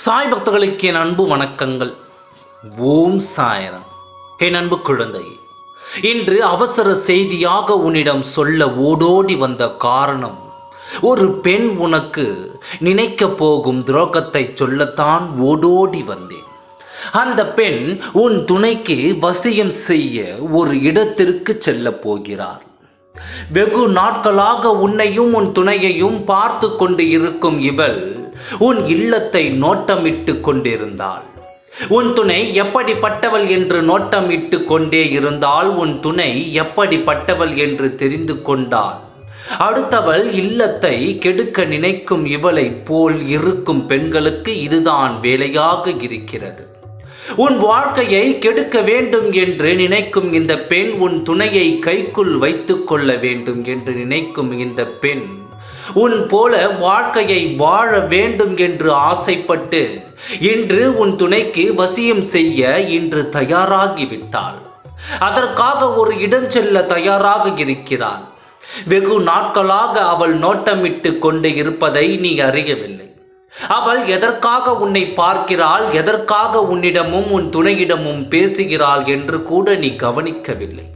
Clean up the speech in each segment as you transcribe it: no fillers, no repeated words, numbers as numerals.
சாய் பக்தர்களுக்கு என் அன்பு வணக்கங்கள். ஓம் சாயரம். என் அன்பு குழந்தையே, இன்று அவசர செய்தியாக உன்னிடம் சொல்ல ஓடோடி வந்த காரணம், ஒரு பெண் உனக்கு நினைக்க போகும் துரோகத்தை சொல்லத்தான் ஓடோடி வந்தேன். அந்த பெண் உன் துணைக்கு வசியம் செய்ய ஒரு இடத்திற்கு செல்ல போகிறார். வெகு நாட்களாக உன்னையும் உன் துணையையும் பார்த்து கொண்டு இருக்கும் இவள் உன் இல்லத்தை நோட்டமிட்டு கொண்டிருந்தாள். உன் துணை எப்படிப்பட்டவள் என்று நோட்டமிட்டு கொண்டே இருந்தால் உன் துணை எப்படிப்பட்டவள் என்று தெரிந்து கொண்டாள். அடுத்தவள் இல்லத்தை கெடுக்க நினைக்கும் இவளை போல் இருக்கும் பெண்களுக்கு இதுதான் வேலையாக இருக்கிறது. உன் வாழ்க்கையை கெடுக்க வேண்டும் என்று நினைக்கும் இந்த பெண், உன் துணையை கைக்குள் வைத்து கொள்ள வேண்டும் என்று நினைக்கும் இந்த பெண், உன் போல வாழ்க்கையை வாழ வேண்டும் என்று ஆசைப்பட்டு இன்று உன் துணைக்கு வசியம் செய்ய இன்று தயாராகிவிட்டாள். அதற்காக ஒரு இடம் செல்ல தயாராக இருக்கிறாள். வெகு நாட்களாக அவள் நோட்டமிட்டு கொண்டு இருப்பதை நீ அறியவில்லை. அவள் எதற்காக உன்னை பார்க்கிறாள், எதற்காக உன்னிடமும் உன் துணையிடமும் பேசுகிறாள் என்று கூட நீ கவனிக்கவில்லை.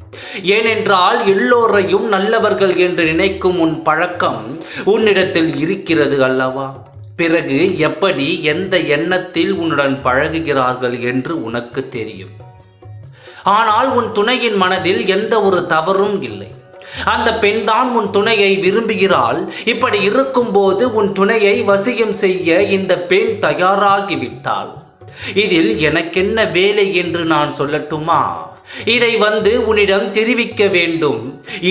ஏனென்றால் எல்லோரையும் நல்லவர்கள் என்று நினைக்கும் உன் பழக்கம் உன்னிடத்தில் இருக்கிறது அல்லவா? பிறகு எப்படி எந்த எண்ணத்தில் உன்னுடன் பழகுகிறார்கள் என்று உனக்கு தெரியும். ஆனால் உன் துணையின் மனதில் எந்த ஒரு தவறும் இல்லை. அந்த பெண்தான் உன் துணையை விரும்புகிறாள். இப்படி இருக்கும்போது உன் துணையை வசியம் செய்ய இந்த பெண் தயாராகிவிட்டாள். இதில் எனக்கென்ன வேலை என்று நான் சொல்லட்டுமா? இதை உன்னிடம் தெரிவிக்க வேண்டும்.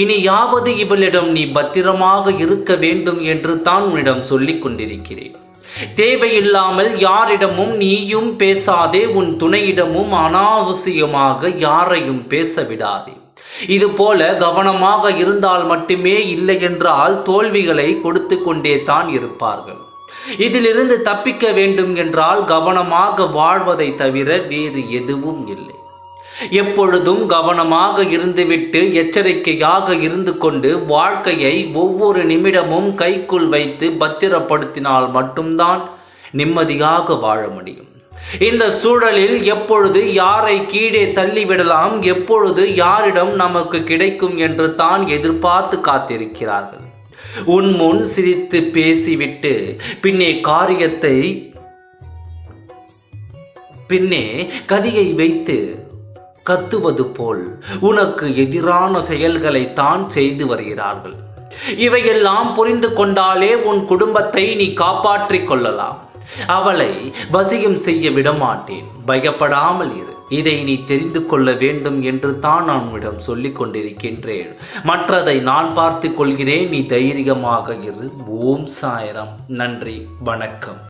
இனியாவது இவளிடம் நீ பத்திரமாக இருக்க வேண்டும் என்று தான் உன்னிடம் சொல்லிக் கொண்டிருக்கிறேன். தேவையில்லாமல் யாரிடமும் நீயும் பேசாதே, உன் துணையிடமும் அனாவசியமாக யாரையும் பேச விடாதே. இது போல கவனமாக இருந்தால் மட்டுமே, இல்லை என்றால் தோல்விகளை கொடுத்து கொண்டே தான் இருப்பார்கள். இதிலிருந்து தப்பிக்க வேண்டும் என்றால் கவனமாக வாழ்வதை தவிர வேறு எதுவும் இல்லை. எப்பொழுதும் கவனமாக இருந்துவிட்டு எச்சரிக்கையாக இருந்து கொண்டு வாழ்க்கையை ஒவ்வொரு நிமிடமும் கைக்குள் வைத்து பத்திரப்படுத்தினால் மட்டும்தான் நிம்மதியாக வாழ முடியும். இந்த சூழலில் எப்பொழுது யாரை கீழே தள்ளிவிடலாம், எப்பொழுது யாரிடம் நமக்கு கிடைக்கும் என்று தான் எதிர்பார்த்து காத்திருக்கிறார்கள். உன் முன் சிரித்து பேசிவிட்டு பின்னே கதியை வைத்து கத்துவது போல் உனக்கு எதிரான செயல்களை தான் செய்து வருகிறார்கள். இவையெல்லாம் புரிந்து கொண்டாலே உன் குடும்பத்தை நீ காப்பாற்றிக் கொள்ளலாம். அவளை வசியம் செய்ய விடமாட்டேன், பயப்படாமல் இரு. இதை நீ தெரிந்து கொள்ள வேண்டும் என்று தான் நான் உன்னிடம் சொல்லிக் கொண்டிருக்கின்றேன். மற்றதை நான் பார்த்து கொள்கிறேன், நீ தைரியமாக இரு. ஓம் சாயரம். நன்றி, வணக்கம்.